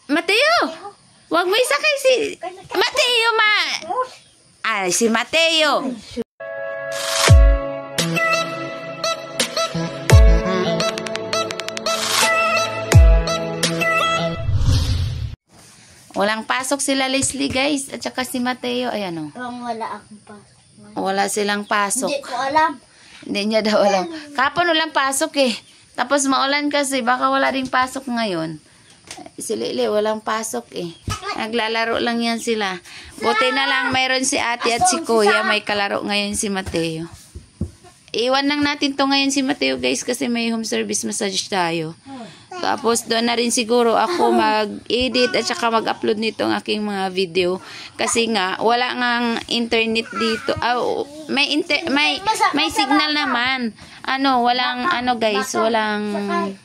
Mateo! Huwag mo isakay si... Mateo, Ay, si Mateo. Walang pasok sila Leslie, guys. At saka si Mateo. Ayan, o. Wala akong pasok. Wala silang pasok. Hindi ko alam. Hindi niya daw alam. Kapon walang pasok eh. Tapos maulan kasi. Baka wala ring pasok ngayon. Si Lili, walang pasok eh. Naglalaro lang yan sila. Buti na lang mayroon si ate at si kuya. May kalaro ngayon si Mateo. Iwan lang natin to ngayon si Mateo, guys. Kasi may home service massage tayo. Tapos doon na rin siguro ako mag-edit at saka mag-upload nitong aking mga video. Kasi nga, wala ngang internet dito. May signal naman. Walang guys, walang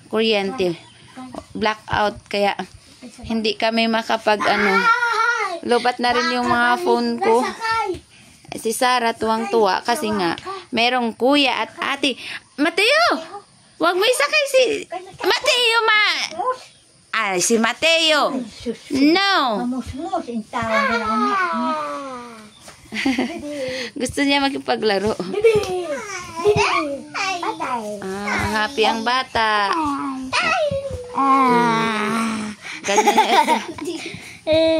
kuryente. Blackout. Kaya hindi kami makapag Lobat na rin yung mga phone ko. Si Sarah tuwang-tuwa kasi nga merong kuya at ate. Mateo! Huwag mo isakay si... Mateo, Ay, si Mateo. No. Gusto niya makipaglaro. Happy ang bata. Ganyan.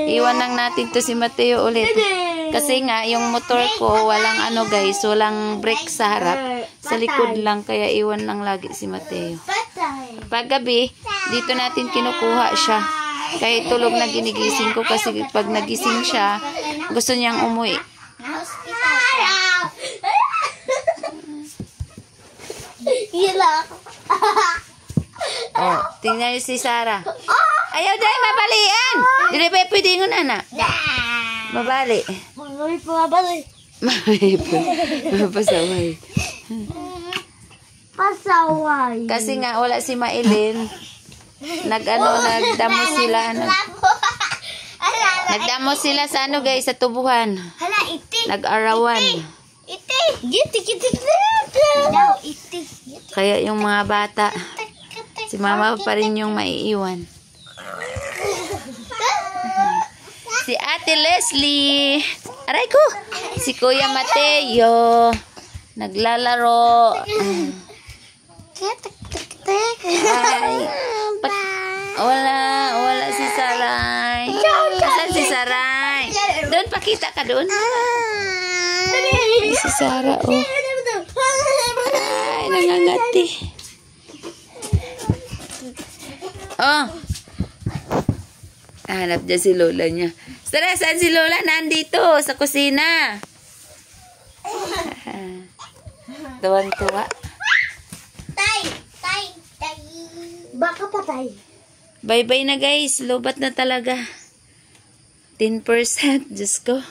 Iwan lang natin to si Mateo ulit. Kasi nga, yung motor ko, walang guys, walang brake sa harap. Sa likod lang, kaya iwan lang lagi si Mateo. Paggabi, dito natin kinukuha siya. Kaya tulog na ginigising ko kasi pag nagising siya, gusto niyang umuwi. Tingnan niyo si Sarah. Ayaw dahil mabalian. Hindi pa pwede ngun anak. Mabali. Pasaway. Pasaway. Kasi nga wala si Mailin. Nagdamo sila Nagdamo sila sa guys, sa tubuhan. Nag-arawan. Kaya yung mga bata, si mama pa rin yung maiiwan. Si Ate Leslie. Aray ko. Si Kuya Mateo. Naglalaro. Ay. Wala si Saray. Saan si Saray? Doon, pakita ka doon. Si Sarah, oh. Ay, nangangati. Oh. Hanap dyan si Lola niya. Tara, saan si Lola? Nandito, sa kusina. Tuwan-tuwa. Tay. Baka patay. Bye-bye na guys. Lobat na talaga. 10%. Diyos ko.